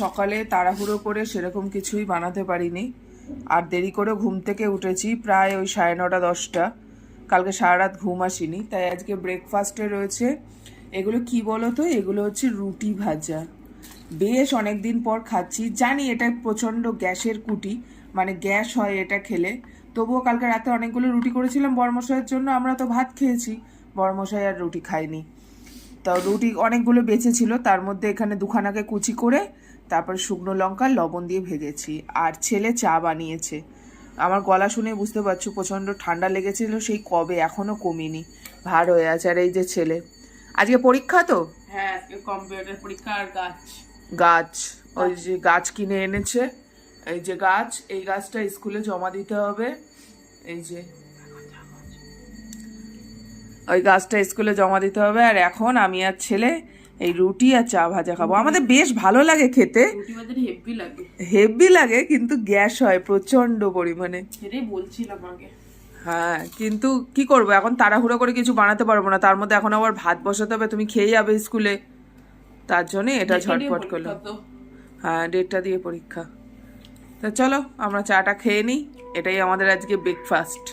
সকালে তাড়াহুড়ো করে সেরকম কিছুই বানাতে পারিনি, আর দেরি করে ঘুম থেকে উঠেছি প্রায় ওই 9:30 10টা। কালকে সারা রাত ঘুম আসেনি, তাই আজকে ব্রেকফাস্টে রয়েছে এগুলো কি বলো তো, এগুলো হচ্ছে রুটি ভাজা। বেশ অনেক দিন পর খাচ্ছি, জানি এটা প্রচণ্ড গ্যাসের কুটি, মানে গ্যাস হয় এটা খেলে। তবুও কালকে রাতে অনেকগুলো রুটি করেছিলাম বড়মশাইয়ের জন্য, আমরা তো ভাত খেয়েছি, বড়মশাই আর রুটি খাইনি। তো রুটি অনেকগুলো বেঁচে ছিল, তার মধ্যে এখানে দুখানাকে কুচি করে তারপর শুকনো লঙ্কা লবণ দিয়ে ভেজেছি। আর ছেলে চা বানিয়েছে। আমার গলা শুনে বুঝতে পারছো প্রচণ্ড ঠান্ডা লেগেছিল সেই কবে, এখনো কমিনি, ভার হয়ে আছে। আর এই যে ছেলে, আজকে পরীক্ষা তো, হ্যাঁ আজকে কম্পিউটার পরীক্ষা আর গাছ, ওই যে গাছ কিনে এনেছে, এই যে গাছ, এই গাছটা স্কুলে জমা দিতে হবে। এই যে ওই গাছটা স্কুলে জমা দিতে হবে। আর এখন আমি আর ছেলে এই রুটি আর চা ভাজা খাবো। আমাদের বেশ ভালো লাগে খেতে, রুটি ভাজা হেভি লাগে। হেভি লাগে, কিন্তু গ্যাস হয় প্রচন্ড পরিমাণে। সেটাই বলছিলাম আগে। হ্যাঁ, কিন্তু কি করবো, এখন তাড়াহুড়ো করে কিছু বানাতে পারবো না, তার মধ্যে এখন আবার ভাত বসাতে হবে, তুমি খেয়ে যাবে স্কুলে, তার জন্য এটা ঝটপট করলাম। হ্যাঁ, 1:30 দিয়ে পরীক্ষা। তা চলো আমরা চাটা খেয়ে নিই, এটাই আমাদের আজকে ব্রেকফাস্ট।